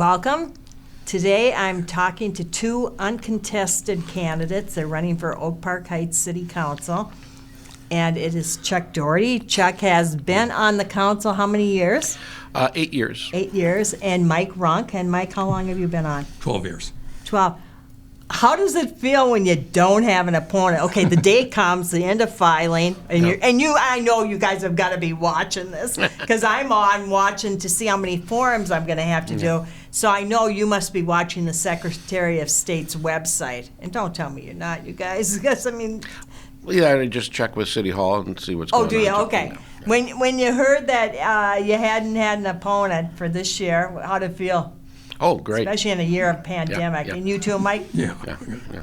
Welcome. Today I'm talking to two uncontested candidates. They're running for Oak Park Heights City Council. And it is Chuck Dougherty. Chuck has been on the council how many years? 8 years. 8 years. And Mike Runk. And Mike, how long have you been on? 12 years. 12. How does it feel when you don't have an opponent? Okay, the day comes, the end of filing, and I know you guys have got to be watching this because I'm on watching to see how many forums I'm going to have to do. So I know you must be watching the Secretary of State's website. And don't tell me you're not, you guys, because I mean. Well, yeah, I just check with City Hall and see what's going on. Oh, do you? Okay. When you heard that you hadn't had an opponent for this year, how'd it feel? Oh, great. Especially in a year of pandemic. Yeah. And you too, Mike? Yeah.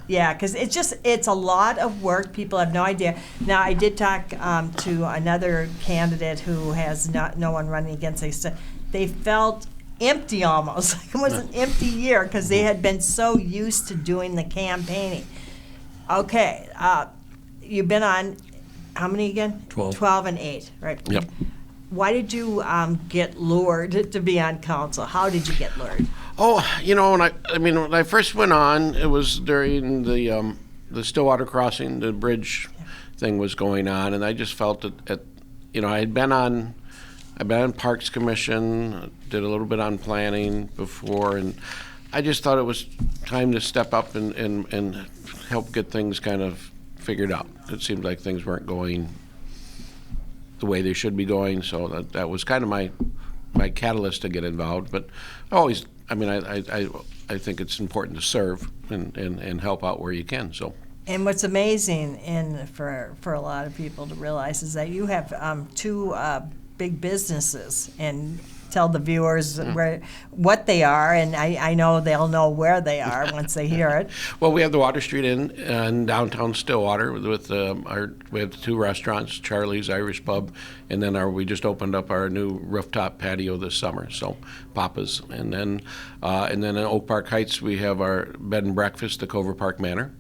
Yeah, because it's a lot of work. People have no idea. Now, I did talk to another candidate who has no one running against. They felt empty almost. Like it was an empty year because they had been so used to doing the campaigning. Okay, you've been on how many again? 12. 12 and 8, right? Yep. Why did you get lured to be on council? How did you get lured? Oh, when I first went on, it was during the Stillwater crossing, the bridge thing was going on, and I just felt that I've been on Parks Commission, did a little bit on planning before, and I just thought it was time to step up and help get things kind of figured out. It seemed like things weren't going the way they should be going, so that was kind of my catalyst to get involved. But always, I think it's important to serve and help out where you can. So. And what's amazing, for a lot of people to realize, is that you have two big businesses, and tell the viewers what they are, and I know they'll know where they are once they hear it. Well, we have the Water Street Inn in downtown Stillwater with we have 2 restaurants, Charlie's Irish Pub, and then we just opened up our new rooftop patio this summer, so Papa's, and then in Oak Park Heights we have our bed and breakfast, the Cover Park Manor.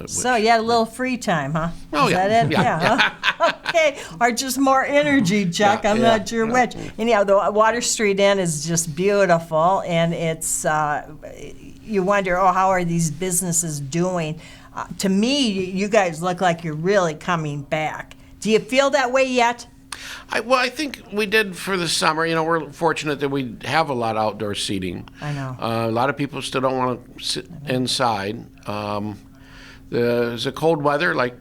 So you had a little free time, huh? Oh, Is that it? Yeah. Okay, or just more energy, Chuck. I'm not sure which. Anyhow, the Water Street Inn is just beautiful, and it's you wonder, how are these businesses doing? To me, you guys look like you're really coming back. Do you feel that way yet? I think we did for the summer. We're fortunate that we have a lot of outdoor seating. I know. A lot of people still don't want to sit inside. There's a cold weather, like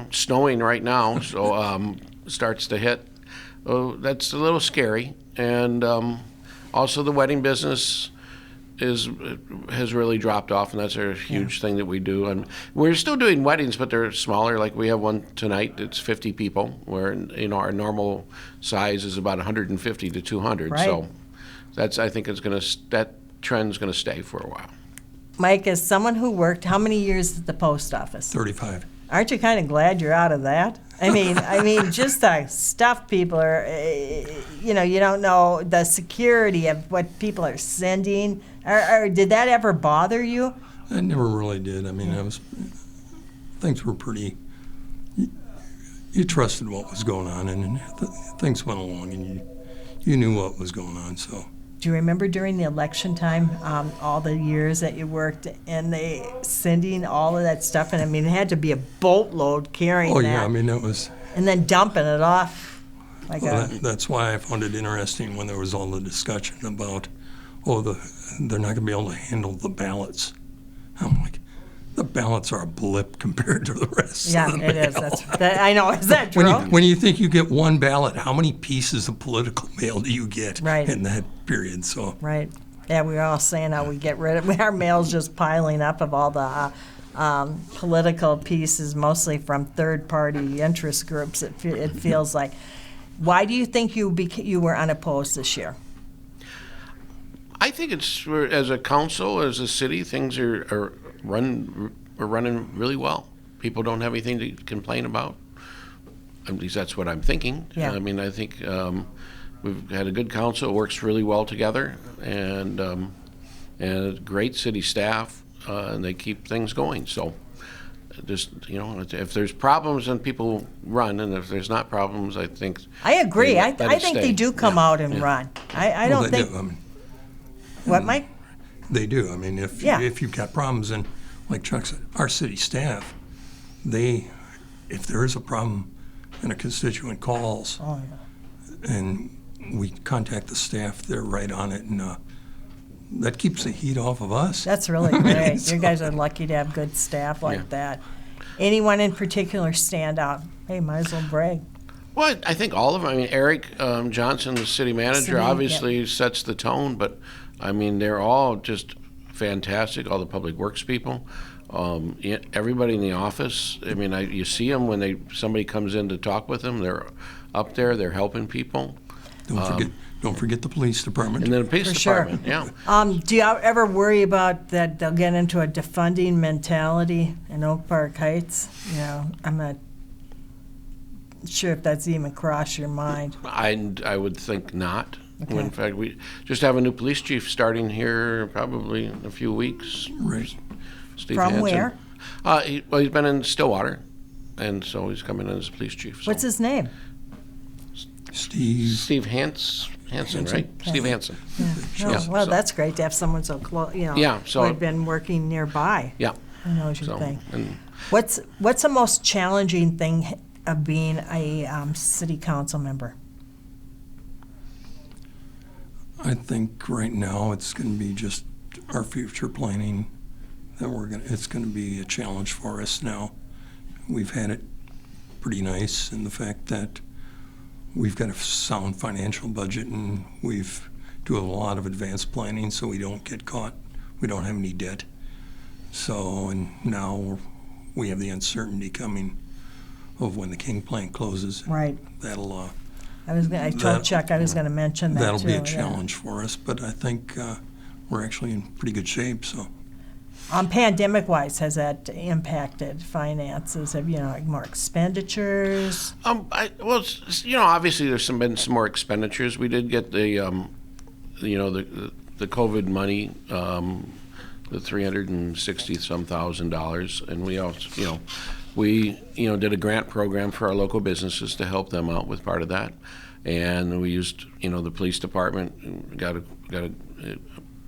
snowing right now, so starts to hit. That's a little scary, and also the wedding business has really dropped off, and that's a huge thing that we do. And we're still doing weddings, but they're smaller. Like we have one tonight that's 50 people, where our normal size is about 150 to 200. Right. So I think that trend's gonna stay for a while. Mike, as someone who worked how many years at the post office? 35. Aren't you kind of glad you're out of that? I mean, just the stuff people are, you don't know the security of what people are sending. Or did that ever bother you? I never really did. Things were pretty, you trusted what was going on, and things went along, and you knew what was going on, so. Do you remember during the election time, all the years that you worked, and they sending all of that stuff? And it had to be a boatload carrying that. Oh yeah, that was. And then dumping it off. That's why I found it interesting when there was all the discussion about, they're not going to be able to handle the ballots. I'm like, the ballots are a blip compared to the rest of the mail. Yeah, it is. I know. Is that true? When you think you get one ballot, how many pieces of political mail do you get in that period? So. Right. Yeah, we were all saying how we get rid of our mail's just piling up of all the political pieces, mostly from third-party interest groups. It feels like. Why do you think you were unopposed this year? I think it's as a council, as a city, things are running really well. People don't have anything to complain about. At least that's what I'm thinking. Yeah. I think we've had a good council. It works really well together, and a great city staff, and they keep things going. So, just if there's problems, then people run, and if there's not problems, I think. I agree. I think stay. they do come out and run. I don't think. do. What, Mike? They do. I mean, if Yeah. if you've got problems, and like Chuck said, our city staff, if there is a problem and a constituent calls, Oh, yeah. and we contact the staff, they're right on it, and that keeps the heat off of us. That's really great. You guys are lucky to have good staff like Yeah. that. Anyone in particular stand out? Hey, might as well brag. Well, I think all of them. I mean, Eric Johnson, the city manager, City, obviously sets the tone, but I mean, they're all just fantastic. All the public works people, everybody in the office. I mean, you see them when somebody comes in to talk with them. They're up there. They're helping people. Don't forget the police department. And then the police For sure. department. Yeah. Do you ever worry about that they'll get into a defunding mentality in Oak Park Heights? You know, I'm not sure if that's even crossed your mind. I would think not. Okay. In fact, we just have a new police chief starting here probably in a few weeks. Right. Steve From Hansen. where? He's been in Stillwater, and so he's coming in as police chief. So. What's his name? Steve Hansen, right? Okay. Steve Hansen. Yeah. Yeah, Oh, well, so- that's great to have someone so close, you know, Yeah, so- who had been working nearby. Yeah. Who knows your So, thing. and What's the most challenging thing of being a city council member? I think right now it's going to be just our future planning that it's going to be a challenge for us now. We've had it pretty nice in the fact that we've got a sound financial budget, and we've do a lot of advanced planning so we don't get caught. We don't have any debt. So, and now we have the uncertainty coming of when the King plant closes. Right. That'll I told Chuck I was going to mention that that'll too. be a yeah. challenge for us, but I think we're actually in pretty good shape. So, Pandemic-wise, has that impacted finances? Have like more expenditures? Obviously there's been some more expenditures. We did get the COVID money, the $360-some thousand, and we also, did a grant program for our local businesses to help them out with part of that, and we used, the police department got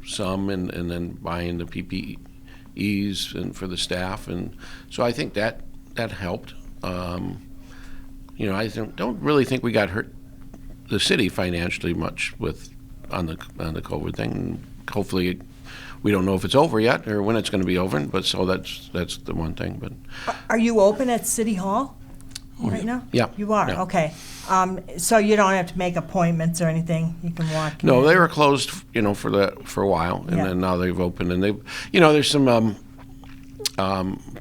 some, and then buying the PPEs and for the staff, and so I think that helped. I don't really think we got hurt, the city, financially much on the COVID thing. Hopefully, we don't know if it's over yet or when it's going to be over, but so that's the one thing. But Are you open at City Hall right now? Yeah. You are? Yeah. Okay. So you don't have to make appointments or anything? You can walk in? no, they were closed, for a while, and Yeah. then now they've opened, and there's some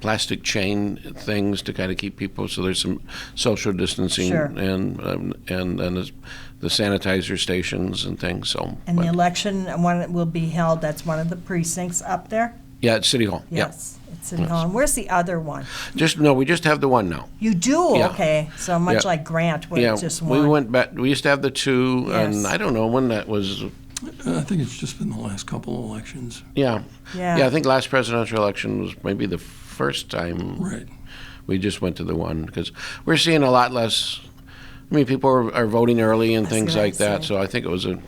plastic chain things to kind of keep people. So there's some social distancing, Sure. and then the sanitizer stations and things. So And but- the election, when it will be held, that's one of the precincts up there? yeah, at City Hall. Yes, at City Yes. Hall. And where's the other one? We just have the one now. You do? Yeah. Okay. So much Yeah. like Grant, where Yeah, it's just we one. went back. We used to have the two, Yes. and I don't know when that was. I think it's just been the last couple of elections. Yeah, Yeah. I think last presidential election was maybe the first time Right. we just went to the one, because we're seeing a lot less. I mean, people are voting early and I see things what like you're that. saying. So I think it was a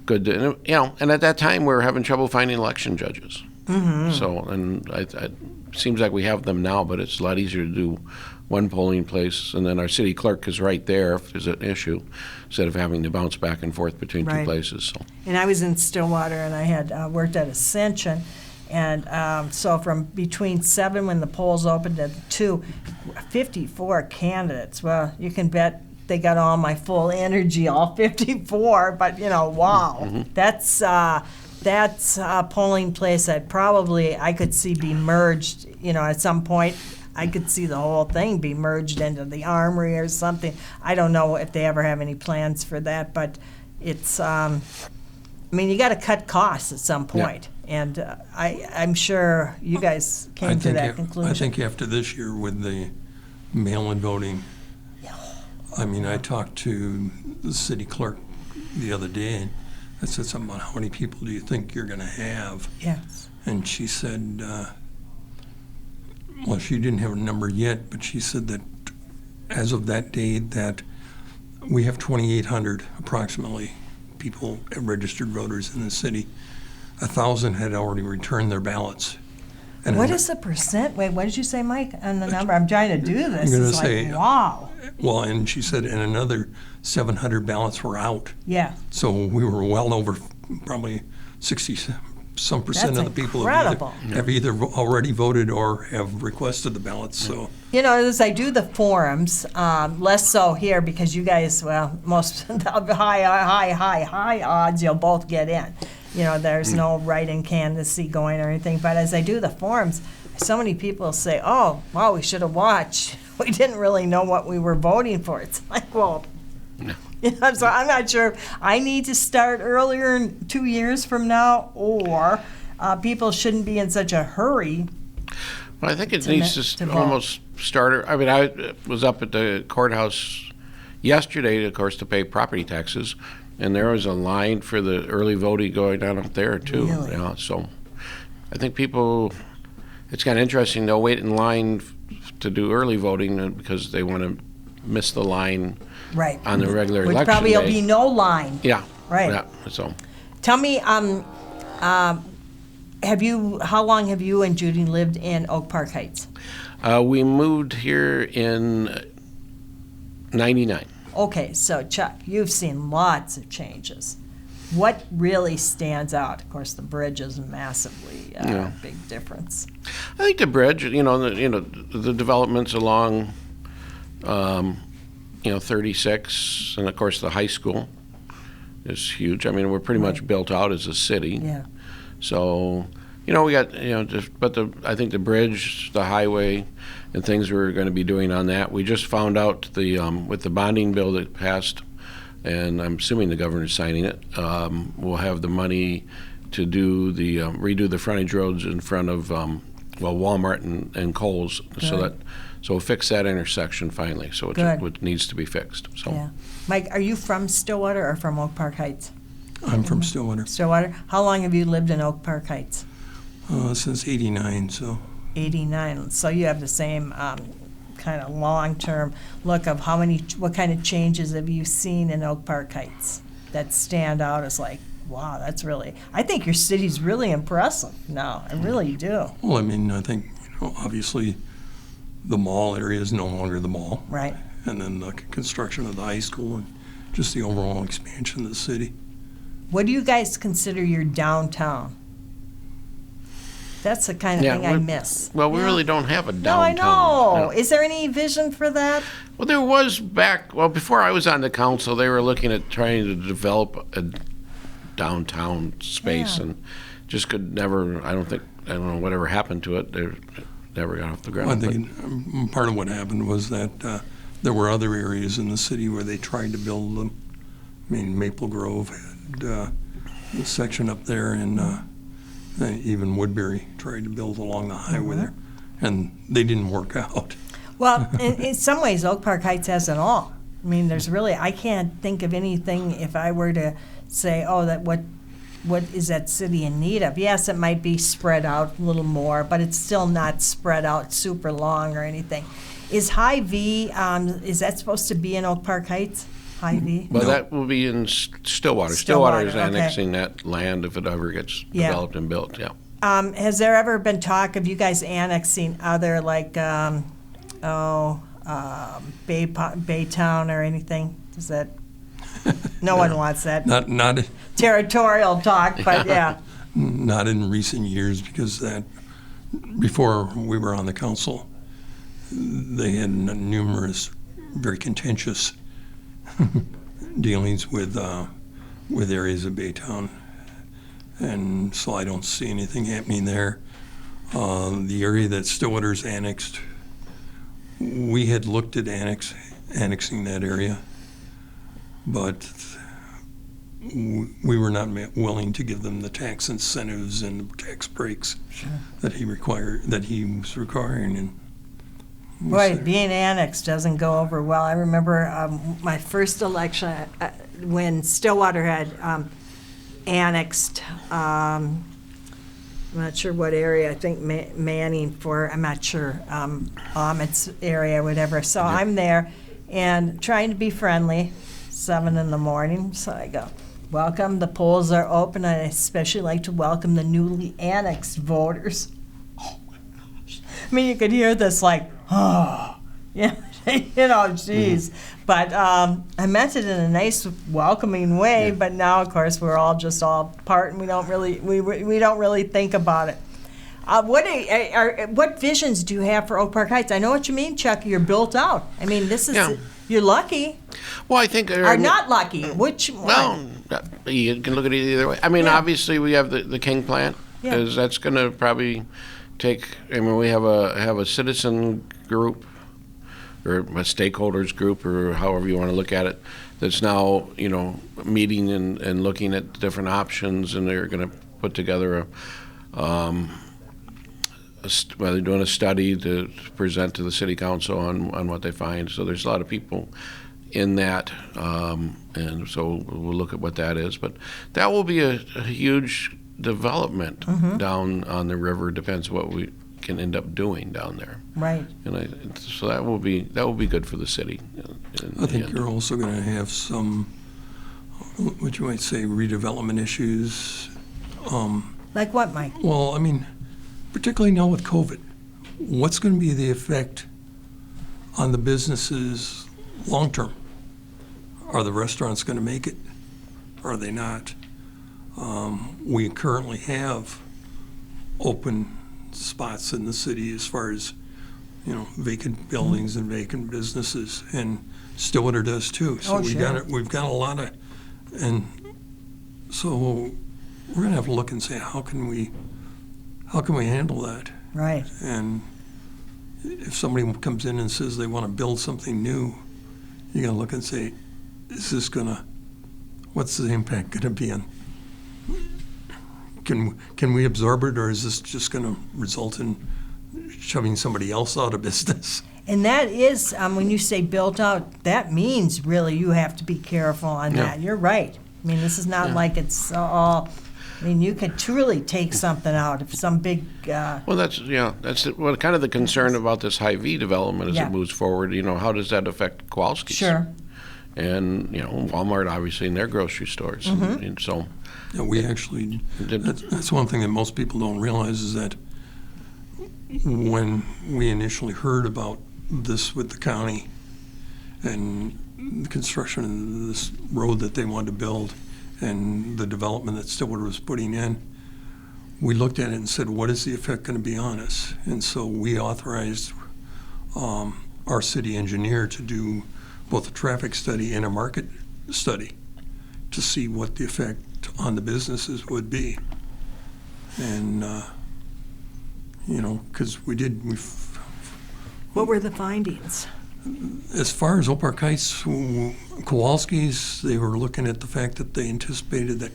good. And at that time we were having trouble finding election judges. Mm-hmm. So it seems like we have them now, but it's a lot easier to do one polling place, and then our city clerk is right there if there's an issue, instead of having to bounce back and forth between Right. two places. So. And I was in Stillwater, and I had worked at Ascension. And so from between 7 when the polls opened to 2, 54 candidates. Well, you can bet they got all my full energy, all 54. But, wow. Mm-hmm. That's a polling place that probably I could see be merged, at some point. I could see the whole thing be merged into the Armory or something. I don't know if they ever have any plans for that, but it's, you got to cut costs at some point. And I'm sure you guys came to that conclusion. I think after this year with the mail-in voting, I talked to the city clerk the other day, and I said something about how many people do you think you're going to have? Yes. And she said, well, she didn't have a number yet, but she said that as of that day that we have 2,800 approximately people, registered voters in the city. 1,000 had already returned their ballots. And What is the percent? Wait, what did you say, Mike, on the number? I'm trying to do this. I'm gonna It's say- like, wow. Well, and she said, and another 700 ballots were out. Yeah, So we were well over probably 60-some percent That's of the people incredible. have either already voted or have requested the ballots. So you know, as I do the forums, less so here because you guys, well, most high odds you'll both get in. You know, there's no write-in candidacy going or anything. But as I do the forums, so many people say, "Oh, wow, we should have watched. We didn't really know what we were voting for." It's like, well. No. You know, so I'm not sure if I need to start earlier in 2 years from now, or people shouldn't be in such a hurry. Well, I think it To needs ma- to to vote. almost start. I mean, I was up at the courthouse yesterday, of course, to pay property taxes, and there was a line for the early voting going on up there too. Really? You know, so I think people. It's kind of interesting. They'll wait in line to do early voting because they want to miss the line Right. on the regular Which election probably will day. be no line. Yeah. Right. Yeah. So. Tell me, how long have you and Judy lived in Oak Park Heights? We moved here in '99. Okay, so Chuck, you've seen lots of changes. What really stands out? Of course, the bridge is massively Yeah. big difference. I think the bridge, the developments along, 36, and of course the high school is huge. I mean, we're pretty much built out as a city. Yeah. So, we got, I think the bridge, the highway, and things we're going to be doing on that. We just found out with the bonding bill that passed, and I'm assuming the governor's signing it, we'll have the money to do redo the frontage roads in front of, Walmart and Kohl's. Good. So we'll fix that intersection finally, so Good. it needs to be fixed, so. Yeah. Mike, are you from Stillwater or from Oak Park Heights? I'm from Stillwater Stillwater. How long have you lived in Oak Park Heights? since '89. So 89. So you have the same kind of long-term look of what kind of changes have you seen in Oak Park Heights that stand out as like, wow, I think your city's really impressive. No, I really do. well, I mean, I think obviously the mall area is no longer the mall, Right. and then the construction of the high school and just the overall expansion of the city. What do you guys consider your downtown? That's the kind of Yeah, thing I we're- miss. Well, we Yeah. really don't have a No, I downtown. know. No. Is there any vision for that? Well, there was before I was on the council, they were looking at trying to develop a downtown space Yeah. and just could never, I don't know whatever happened to it. They never got off the ground. I think part of what happened was that there were other areas in the city where they tried to build them. I mean, Maple Grove had a section up there, and even Woodbury tried to build along the highway there, and they didn't work out. Well, in some ways, Oak Park Heights has it all. I mean, I can't think of anything if I were to say, oh, what is that city in need of? Yes, it might be spread out a little more, but it's still not spread out super long or anything. Is Hy-Vee, is that supposed to be in Oak Park Heights? Hy-Vee? Well, No. that will be in Stillwater. Stillwater, Stillwater is okay. annexing that land if it ever gets Yeah. developed and built, yeah. Has there ever been talk of you guys annexing other, like, Baytown or anything? Is that, no one wants that Not territorial talk, but yeah. not in recent years, because that before we were on the council, they had numerous very contentious dealings with areas of Baytown, and so I don't see anything happening there. The area that Stillwater's annexed, we had looked at annexing that area, but we were not willing to give them the tax incentives and the tax breaks that he was requiring. And we Boy, said, being annexed doesn't go over well. I remember my first election when Stillwater had annexed, I'm not sure what area, I think Manning I'm not sure, Amit's area, whatever. So I'm there and trying to be friendly, 7 in the morning. So I go, welcome. The polls are open. I especially like to welcome the newly annexed voters. Oh my gosh! I mean, you could hear this like, oh, yeah, geez. But I meant it in a nice, welcoming way. But now, of course, we're all just all part, and we don't really think about it. What visions do you have for Oak Park Heights? I know what you mean, Chuck. You're built out. I mean, this is you're lucky. Well, I think Or not lucky. Which one? Well, you can look at it either way. I mean, obviously, we have the King plant, because that's going to probably take. I mean, we have a citizen group, or a stakeholders group, or however you want to look at it, that's now meeting and looking at different options, and they're going to put together they're doing a study to present to the city council on what they find. So there's a lot of people in that, and so we'll look at what that is. But that will be a huge development down on the river. Depends what we can end up doing down there. Right. And so that will be good for the city. I think you're also going to have some, what you might say, redevelopment issues. Like what, Mike? Well, I mean, particularly now with COVID, what's going to be the effect on the businesses long term? Are the restaurants going to make it? Are they not? We currently have open spots in the city as far as vacant buildings and vacant businesses, and Stillwater does too. So we've got a lot of, and so we're going to have to look and say how can we handle that? Right. And if somebody comes in and says they want to build something new, you got to look and say, what's the impact going to be on? Can we absorb it, or is this just going to result in shoving somebody else out of business? And that is, when you say built out, that means really you have to be careful on that. You're right. I mean, this is not like it's all. I mean, you could truly take something out if some big. Well, that's kind of the concern about this Hy-Vee development as it moves forward. How does that affect Kowalski's? Sure. And Walmart, obviously, in their grocery stores, and so. Yeah, we actually. That's one thing that most people don't realize is that when we initially heard about this with the county and the construction of this road that they wanted to build, and the development that Stillwater was putting in, we looked at it and said, what is the effect going to be on us? And so we authorized our city engineer to do both a traffic study and a market study to see what the effect on the businesses would be. And, because what were the findings? As far as Oak Park Heights, Kowalski's, they were looking at the fact that they anticipated that,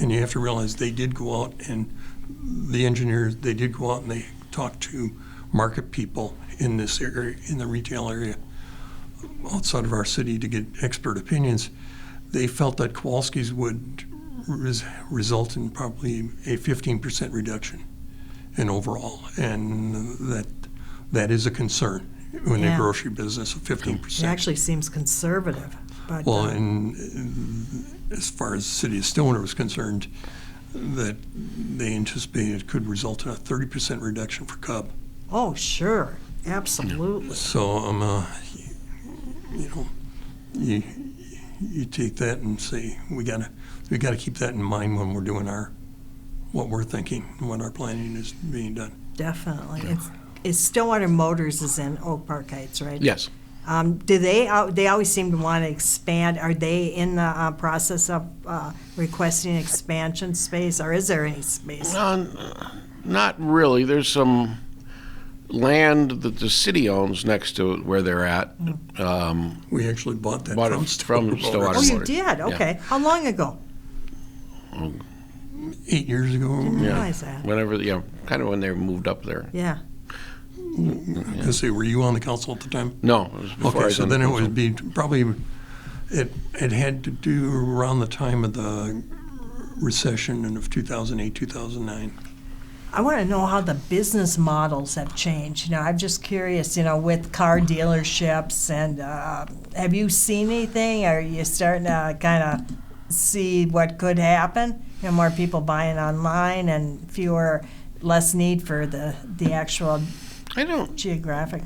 and you have to realize they did go out, and the engineers, they did go out and they talked to market people in this area, in the retail area outside of our city to get expert opinions. They felt that Kowalski's would result in probably a 15% reduction in overall, and that is a concern. In the grocery business of 15%. It actually seems conservative. But, well, and as far as the city of Stillwater was concerned, that they anticipated it could result in a 30% reduction for Cub. Oh, sure. Absolutely. So, you take that and say, we gotta keep that in mind when we're doing what we're thinking, when our planning is being done. Definitely. It's Stillwater Motors is in Oak Park Heights, right? Yes. Do they always seem to want to expand? Are they in the process of requesting expansion space, or is there any space? Not really. There's some land that the city owns next to where they're at. We actually bought that from Stillwater. Oh, you did? Okay. Yeah. How long ago? 8 years ago. Didn't realize that. Whenever, kind of when they moved up there. Yeah. Were you on the council at the time? No, it was before. Okay, so then it would be probably, it had to do around the time of the recession of 2008, 2009. I want to know how the business models have changed. I'm just curious, with car dealerships, and have you seen anything? Are you starting to kind of see what could happen. More people buying online and less need for the actual I don't, geographic.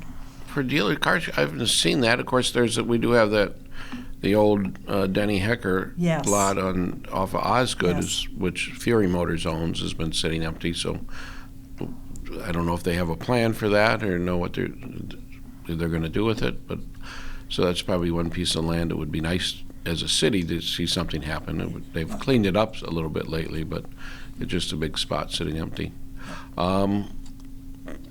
for dealer cars, I haven't seen that. Of course, we do have the old Denny Hecker Yes. lot off of Osgood, Yes. which Fury Motors owns, has been sitting empty. So I don't know if they have a plan for that or know what they're going to do with it. But so that's probably one piece of land that would be nice as a city to see something happen. They've cleaned it up a little bit lately, but it's just a big spot sitting empty.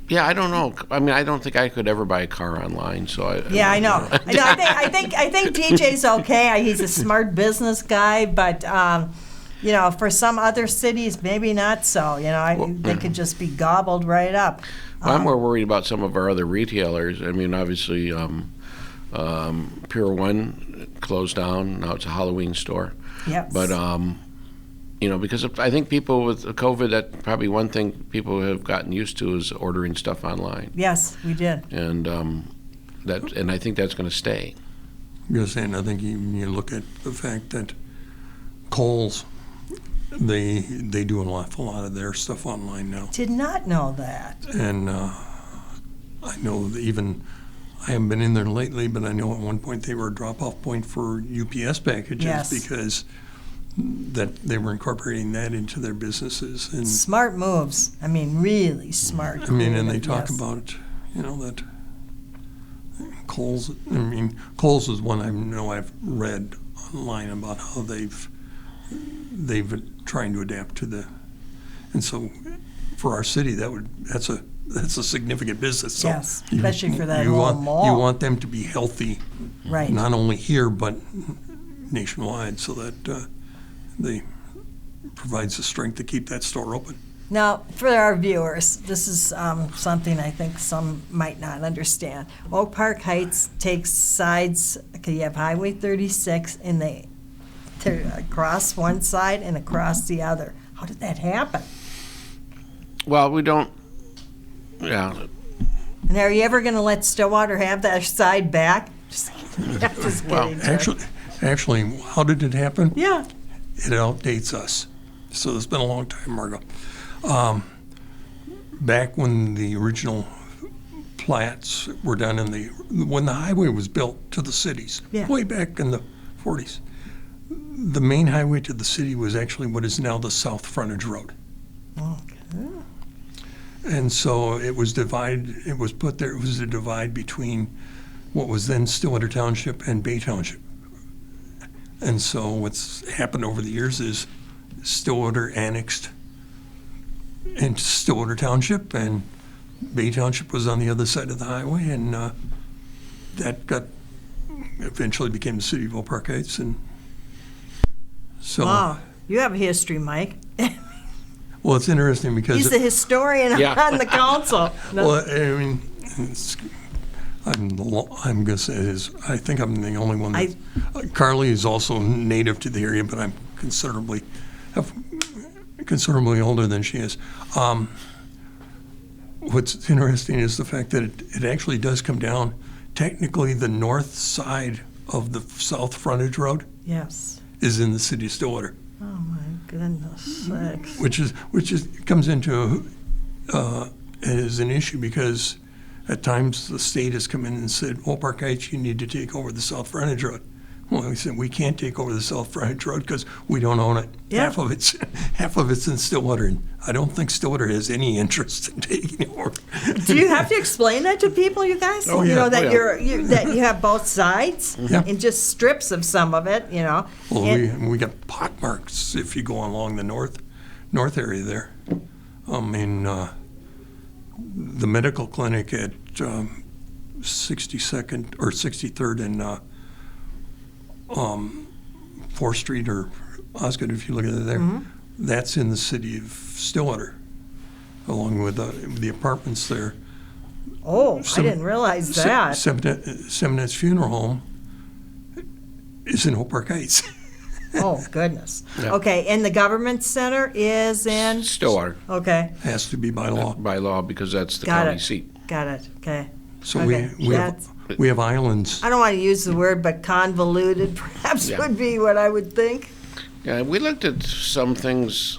Yeah, I don't know. I mean, I don't think I could ever buy a car online. So I know. I think DJ's okay. He's a smart business guy, but for some other cities, maybe not so. They could just be gobbled right up. I'm more worried about some of our other retailers. I mean, obviously, Pier 1 closed down. Now it's a Halloween store. Yes. But because I think people with COVID, that probably one thing people have gotten used to is ordering stuff online, Yes, we did. and I think that's going to stay. I'm just saying, I think you look at the fact that Kohl's, they do an awful lot of their stuff online now. Did not know that. And I know that I haven't been in there lately, but I know at one point they were a drop-off point for UPS packages Yes. because that they were incorporating that into their businesses. And Smart moves. I mean, really smart. I mean, and they talk Yes. about, that Kohl's. I mean, Kohl's is one I know I've read online about how they've been trying to adapt to and so for our city that's a significant business. So Yes, especially for that you whole want, mall. You want them to be healthy, Right. not only here but nationwide, so that they provides the strength to keep that store open. Now, for our viewers, this is something I think some might not understand. Oak Park Heights takes sides. Okay, you have Highway 36, and they across one side and across the other. How did that happen? Well, we don't. Yeah, And are you ever going to let Stillwater have that side back? Just Well, kidding. Jerry. Actually, how did it happen? Yeah. It outdates us. So it's been a long time, Margo. Back when the original plats were done when the highway was built to the cities, Yeah. way back in the 40s, the main highway to the city was actually what is now the South Frontage Road. Okay. And so it was put there, it was a divide between what was then Stillwater Township and Bay Township. And so what's happened over the years is Stillwater annexed into Stillwater Township, and Bay Township was on the other side of the highway, and that eventually became the city of Oak Park Heights. And so, Wow. You have a history, Mike. well, it's interesting because He's the historian Yeah. on the council. No. well, I mean, I'm going to say this. I think I'm the only one. Carly is also native to the area, but I'm considerably older than she is. What's interesting is the fact that it actually does come down. Technically, the north side of the South Frontage Road Yes. is in the city of Stillwater, Oh my goodness sakes. which comes into as an issue because at times the state has come in and said, "Oak Park Heights, you need to take over the South Frontage Road." Well, we said we can't take over the South Frontage Road because we don't own it. Yeah. Half of it's in Stillwater, and I don't think Stillwater has any interest in taking over. Do you have to explain that to people, you guys? Oh, You yeah. know that Oh, yeah. that you have both sides Yeah. and just strips of some of it. Well, And- we got pot marks if you go along the north area there. I mean, the medical clinic at 62nd or 63rd and 4th Street or Osgood, if you look at it there, Mm-hmm. that's in the city of Stillwater, along with the apartments there. Oh, I Sem- didn't realize that. Seminet's Funeral Home is in Oak Park Heights. Oh, goodness. Yeah. Okay, and the government center is in? Stillwater Okay, Has to be by law. by law because that's the Got county it. seat. got it. Okay. So Okay, we have islands. I don't want to use the word, but convoluted perhaps Yeah. would be what I would think. Yeah, we looked at some things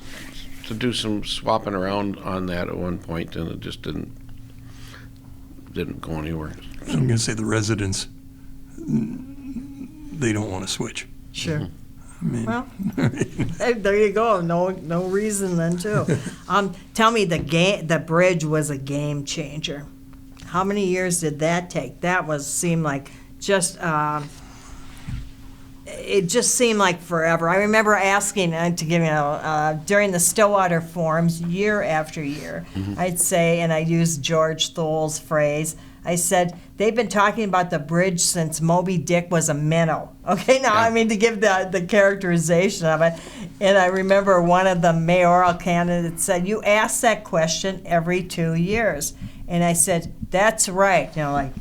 to do some swapping around on that at one point, and it just didn't go anywhere. I'm going to say the residents, they don't want to switch. Sure. I mean, Well, hey, there you go. No reason then too. Tell me, the bridge was a game changer. How many years did that take? Seemed like just. It just seemed like forever. I remember asking to give during the Stillwater forums year after year. I'd say, and I used George Thol's phrase. I said, they've been talking about the bridge since Moby Dick was a minnow. Okay, now, I mean, to give the characterization of it. And I remember one of the mayoral candidates said, you ask that question every 2 years. And I said, that's right. You know, like,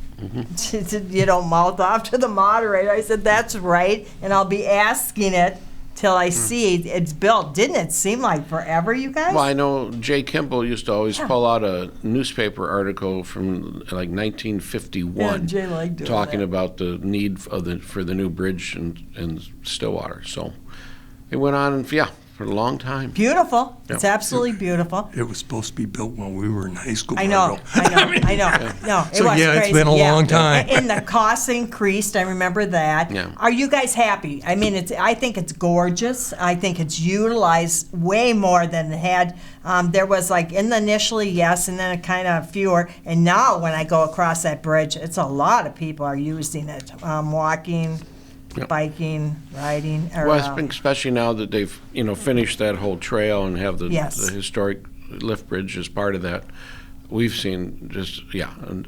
you don't mouth off to the moderator. I said, that's right. And I'll be asking it till I see it's built. Didn't it seem like forever, you guys? Well, I know Jay Kimball used to always pull out a newspaper article from like 1951, Yeah, Jay liked doing talking that. about the need for the new bridge in Stillwater. So it went on, for a long time. Beautiful. Yeah. It's absolutely beautiful. it was supposed to be built while we were in high school. I know. Margot. No, it So, was yeah, it's crazy. been a long time. And the costs increased. I remember that. Yeah. Are you guys happy? I mean, I think it's gorgeous. I think it's utilized way more than it had. There was like initially, yes, and then it kind of fewer. And now when I go across that bridge, it's a lot of people are using it, walking, Yep. biking, riding. Well, I think especially now that they've finished that whole trail and have the historic lift bridge as part of that, we've seen and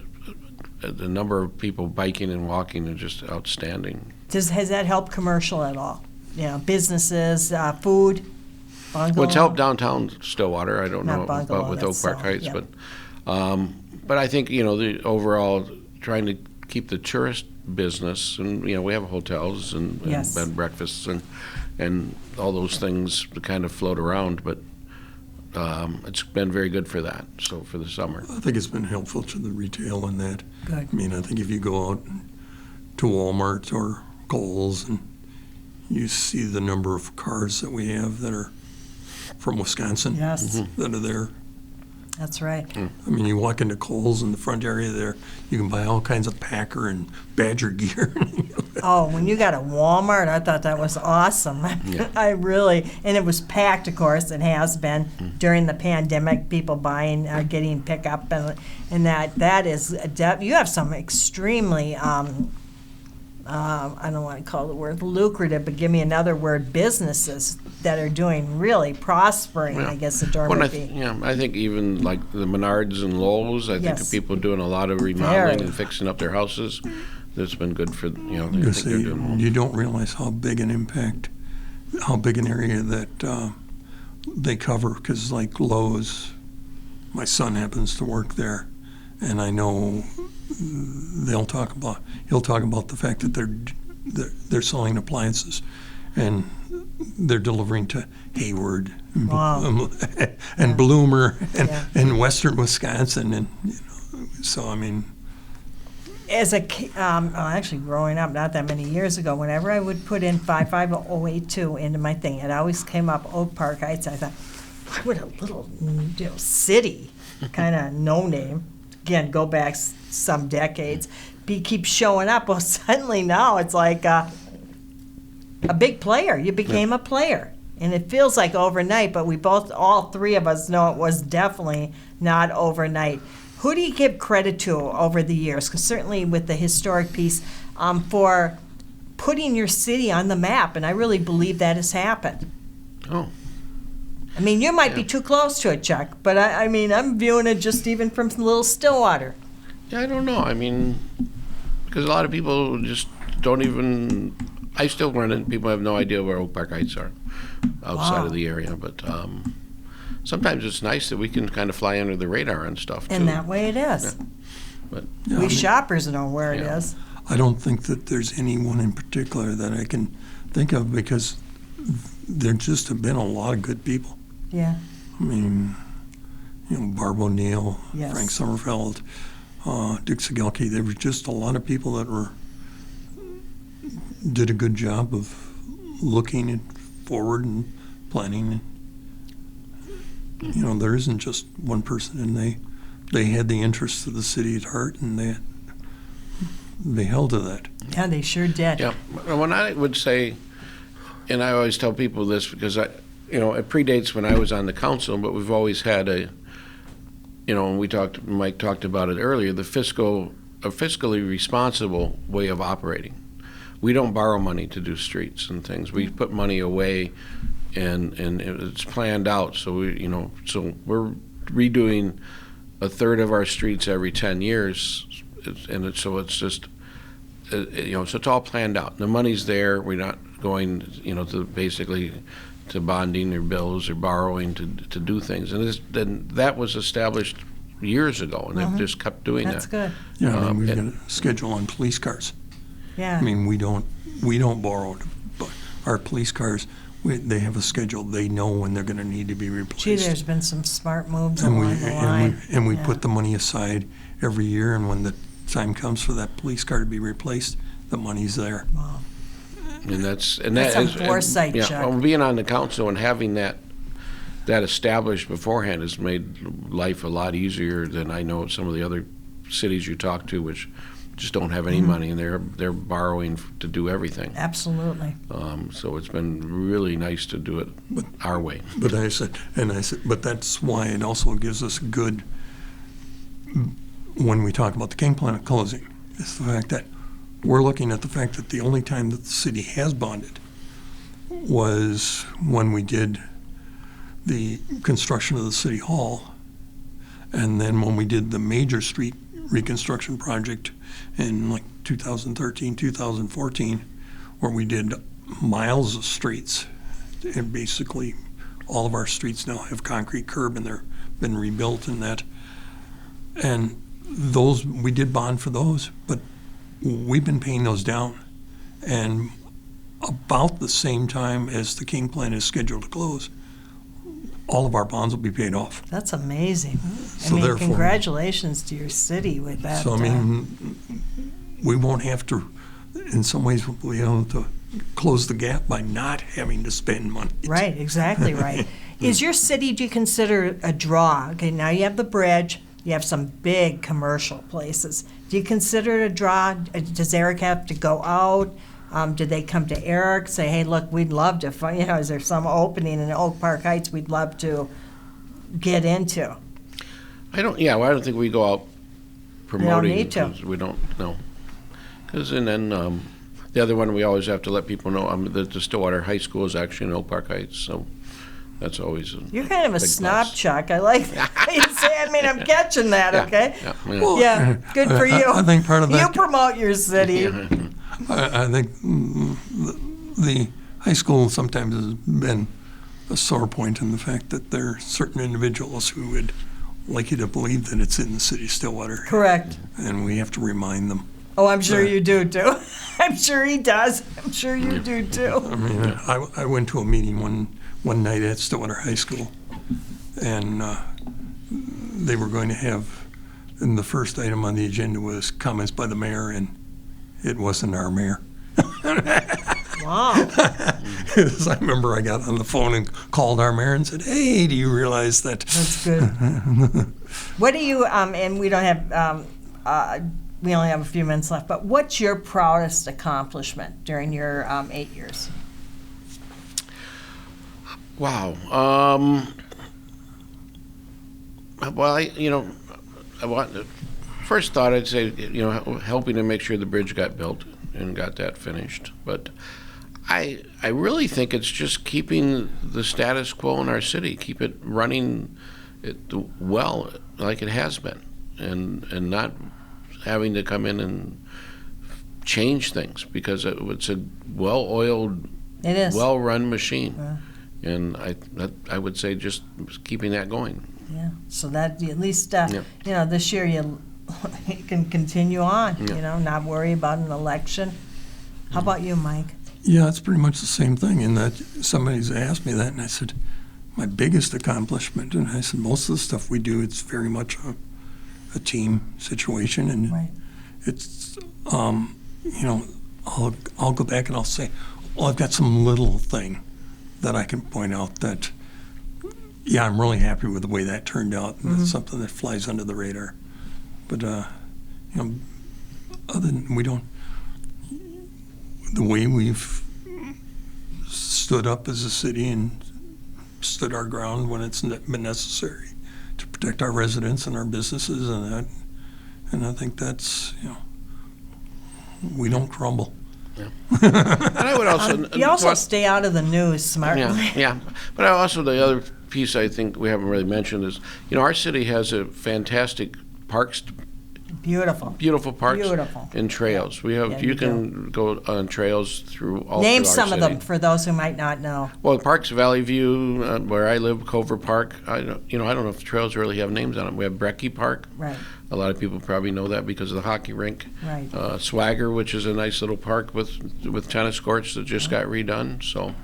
the number of people biking and walking is just outstanding. Has that helped commercial at all? Businesses, food, bungalow? What's helped downtown Stillwater, I don't Not know bungalow, about with Oak that's Park so, Heights, yeah. but I think the overall trying to keep the tourist business, and we have hotels and Yes. bed and breakfasts and all those things to kind of float around, but it's been very good for that. So for the summer, I think it's been helpful to the retail in that. Good. I mean, I think if you go out to Walmart or Kohl's and you see the number of cars that we have that are from Wisconsin Yes, that are there. that's right. I mean, you walk into Kohl's in the front area there, you can buy all kinds of Packer and Badger gear. Oh, when you got a Walmart, I thought that was awesome. Yeah. And it was packed, of course. It has been during the pandemic. People buying, getting pickup, and that is. You have some extremely. I don't want to call the word lucrative, but give me another word. Businesses that are doing really prospering. Yeah. I guess the term would be. I think even like the Menards and Lowe's, I think Yes. of people doing a lot of remodeling Very. and fixing up their houses. That's been good for I You think see, they're doing well. you don't realize how big an impact, how big an area that they cover. Because like Lowe's, my son happens to work there, and I know he'll talk about the fact that they're selling appliances, and they're delivering to Hayward and, Wow. and Bloomer Yeah. and Western Wisconsin, and so I mean. As actually growing up, not that many years ago, whenever I would put in 55082 into my thing, it always came up Oak Park Heights. I thought, what a little city, kind of no name. Again, go back some decades. Keeps showing up. Well, suddenly now it's like a big player. You became a player. And it feels like overnight, but all three of us know it was definitely not overnight. Who do you give credit to over the years? Because certainly with the historic piece, for putting your city on the map, and I really believe that has happened. Oh. I mean, you might be too close to it, Chuck, but I mean, I'm viewing it just even from Little Stillwater. Yeah, I don't know. I mean, because a lot of people just don't even. I still run into people who have no idea where Oak Park Heights are outside Wow. of the area, but sometimes it's nice that we can kind of fly under the radar and stuff too. And that way it is. But Yeah, I We mean, shoppers know where it Yeah. is. I don't think that there's anyone in particular that I can think of because there just have been a lot of good people. Yeah. I mean, Barb O'Neill, Yes. Frank Sommerfeld, Dick Sigelke. There were just a lot of people that did a good job of looking at forward and planning. You know, there isn't just one person, and they had the interests of the city at heart, and they held to that. Yeah, they sure did. Yeah, when I would say, and I always tell people this because it predates when I was on the council, but we've always had and Mike talked about it earlier, a fiscally responsible way of operating. We don't borrow money to do streets and things. We put money away, and it's planned out. So we're redoing a third of our streets every 10 years, so it's all planned out. The money's there. We're not going, to bonding or bills or borrowing to do things. And that was established years ago, and they've just kept doing That's that. good. Yeah, we've got a schedule on police cars. Yeah. I mean, we don't borrow, but our police cars, they have a schedule. They know when they're going to need to be replaced. Gee, there's been some smart moves and along the line. We put the money aside every year, and when the time comes for that police car to be replaced, the money's there. Wow. And that's some foresight, yeah. Chuck. Well, being on the council and having that established beforehand has made life a lot easier than I know some of the other cities you talk to, which just don't have any money, and they're borrowing to do everything. Absolutely. So it's been really nice to do it our way. But but that's why it also gives us good, when we talk about the King Planet closing, is the fact that we're looking at the fact that the only time that the city has bonded was when we did the construction of the city hall, and then when we did the major street reconstruction project in like 2013, 2014, where we did miles of streets. And basically all of our streets now have concrete curb, and they're been rebuilt and that. And those, we did bond for those, but we've been paying those down. And about the same time as the King Plan is scheduled to close, all of our bonds will be paid off. That's amazing. So therefore, congratulations to your city with that. So, we won't have to, in some ways, we'll be able to close the gap by not having to spend money. Right, exactly right. Is your city, do you consider a draw? Okay, now you have the bridge, you have some big commercial places. Do you consider it a draw? Does Eric have to go out? Do they come to Eric, say, hey, look, we'd love to, is there some opening in Oak Park Heights we'd love to get into? I don't think we go out promoting. You don't need to. We don't, no. And then the other one, we always have to let people know that the Stillwater High School is actually in Oak Park Heights, so that's always You're kind of a big snob, plus. Chuck. I like that. You say, I'm catching that, okay? Yeah. Well, Yeah, good for you. I think part of that. You promote your city. I think the high school sometimes has been a sore point in the fact that there are certain individuals who would like you to believe that it's in the city of Stillwater. Correct. And we have to remind them. Oh, I'm sure you do, too. I'm sure he does. I'm sure you do, too. I mean, I went to a meeting one night at Stillwater High School, and they were going to have, and the first item on the agenda was comments by the mayor, and it wasn't our mayor. Wow. I remember I got on the phone and called our mayor and said, hey, do you realize that? That's good. What do you, and we don't have, we only have a few minutes left, but what's your proudest accomplishment during your 8 years? Wow. Well, first thought I'd say, helping to make sure the bridge got built and got that finished. But I really think it's just keeping the status quo in our city, keep it running well like it has been, and not having to come in and change things, because it's a well-oiled, It is. well-run machine. Yeah. And I would say just keeping that going. Yeah, so that at least, this year you can continue on, not worry about an election. How about you, Mike? Yeah, it's pretty much the same thing, in that somebody's asked me that, and I said, my biggest accomplishment, and I said, most of the stuff we do, it's very much a team situation, and Right. it's, I'll go back and I'll say, I've got some little thing that I can point out that, yeah, I'm really happy with the way that turned out. And That's something that flies under the radar. But, other than the way we've stood up as a city and stood our ground when it's been necessary to protect our residents and our businesses and that. And I think that's, we don't crumble. Yeah. And I would also you also stay out of the news smartly. Yeah. But also the other piece I think we haven't really mentioned is, our city has a fantastic parks. Beautiful parks and trails. We have. You can go on trails through all. Name through our some city. of them for those who might not know. Well, Parks Valley View, where I live, Culver Park. I don't know if the trails really have names on them. We have Brecky Park. Right. A lot of people probably know that because of the hockey rink. Right. Swagger, which is a nice little park with tennis courts that just got redone. So,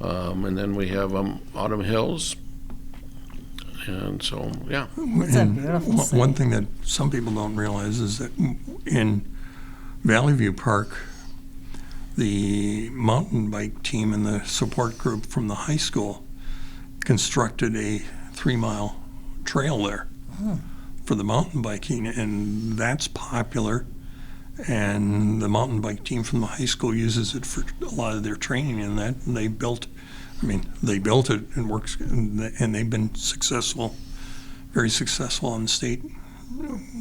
and then we have Autumn Hills. And so, yeah. It's a beautiful city. One thing that some people don't realize is that in Valley View Park, the mountain bike team and the support group from the high school constructed a 3-mile trail there for the mountain biking, and that's popular. And the mountain bike team from the high school uses it for a lot of their training in that, and they built it and works, and they've been successful, very successful on the state,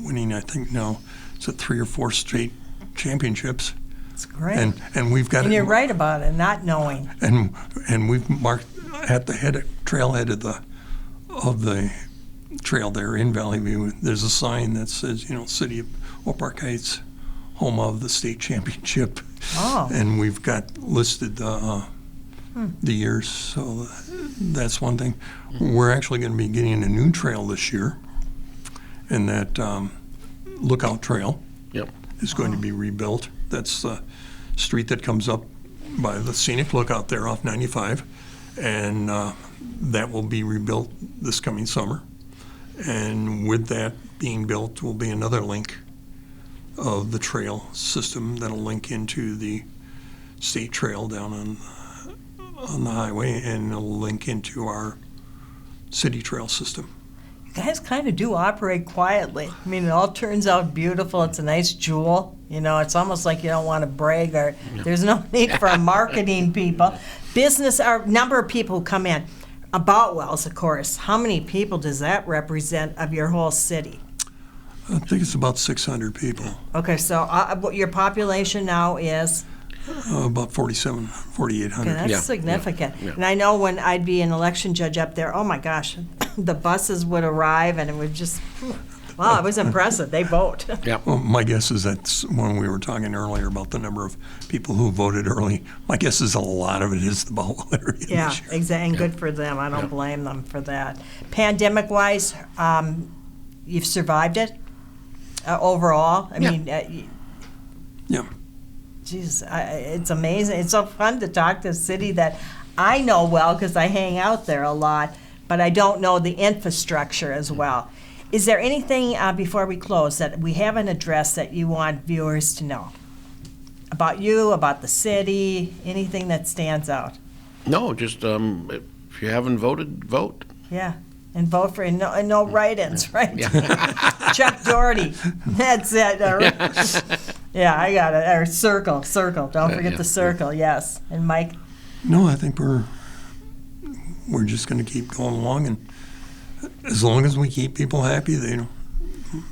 winning, I think now, it's at 3 or 4 state championships. It's great. And we've got And it. you're right about it, not knowing. And we've marked at the trailhead of the trail there in Valley View. There's a sign that says, City of Oak Park Heights, home of the state championship. Oh. And we've got listed the years, so that's one thing. We're actually going to be getting a new trail this year, and that Lookout Trail is going to be rebuilt. That's the street that comes up by the scenic lookout there off 95, and that will be rebuilt this coming summer. And with that being built will be another link of the trail system that'll link into the state trail down on the highway, and it'll link into our city trail system. You guys kind of do operate quietly. I mean, it all turns out beautiful. It's a nice jewel. It's almost like you don't want to brag, or there's no need for marketing people. Business, our number of people who come in. About Wells, of course. How many people does that represent of your whole city? I think it's about 600 people. Okay, so your population now is? About 4,800. Okay, that's significant. Yeah. And I know when I'd be an election judge up there, oh my gosh, the buses would arrive and it would just, wow, it was impressive. They vote. Yeah. Well, my guess is that's when we were talking earlier about the number of people who voted early. My guess is a lot of it is the Bowell area. Yeah, exactly. And good for them. I don't blame them for that. Pandemic-wise, you've survived it overall. I mean, yeah. Geez, it's amazing. It's so fun to talk to a city that I know well because I hang out there a lot, but I don't know the infrastructure as well. Is there anything, before we close, that we haven't addressed that you want viewers to know? About you, about the city, anything that stands out? No, just if you haven't voted, vote. Yeah, and vote for no write-ins, right? Yeah. Chuck Dougherty, that's it. Yeah, I got it. Or circle. Don't forget the circle, yes. And Mike? No, I think we're just going to keep going along, and as long as we keep people happy,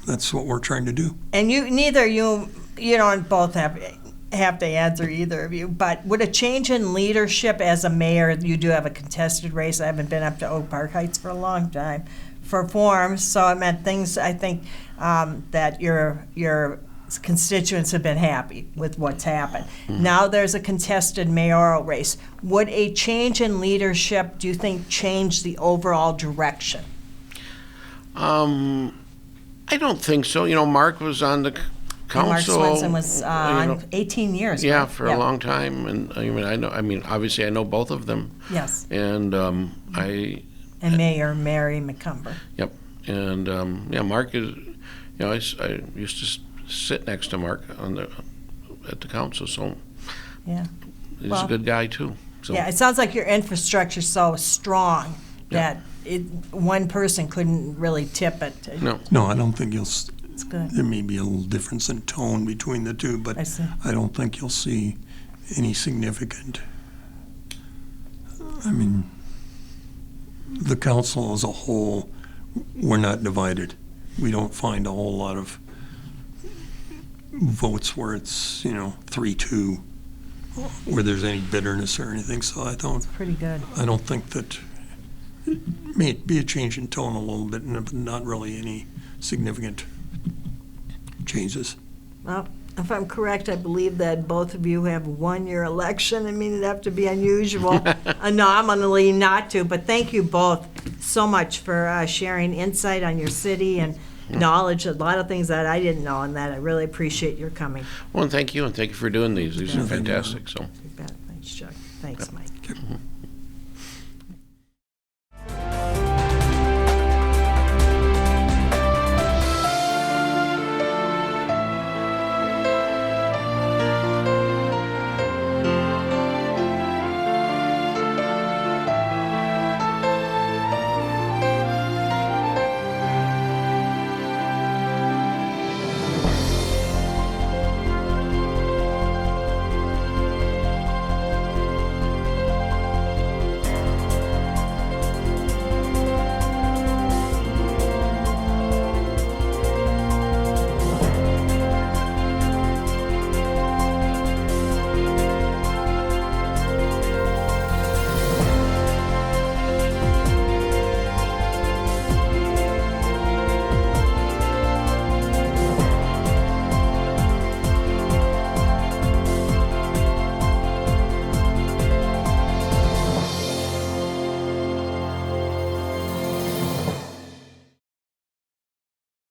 that's what we're trying to do. And you don't both have to answer, either of you, but would a change in leadership as a mayor, you do have a contested race, I haven't been up to Oak Park Heights for a long time, for forms, so it meant things, I think, that your constituents have been happy with what's happened. Mm-hmm. Now there's a contested mayoral race. Would a change in leadership, do you think, change the overall direction? I don't think so. Mark was on the council. Mark Swenson was on 18 years. Yeah, right? for a long time, and obviously I know both of them. Yes. And And Mayor Mary McCumber. Yep. And Mark is, I used to sit next to Mark at the council, so yeah, he's a good guy too. So Yeah, it sounds like your infrastructure's so strong that one person couldn't really tip it. no. No, I don't think It's good. there may be a little difference in tone between the two, but I see. I don't think you'll see any significant. I mean, the council as a whole, we're not divided. We don't find a whole lot of votes where it's, 3-2, where there's any bitterness or anything, so I don't Pretty good. think that it may be a change in tone a little bit, but not really any significant changes. Well, if I'm correct, I believe that both of you have won your election. I mean, it'd have to be unusual, anomaly not to, but thank you both so much for sharing insight on your city and knowledge, a lot of things that I didn't know, and that I really appreciate your coming. Well, and thank you for doing these. These are fantastic. So. You bet. Thanks, Chuck. Thanks, Mike.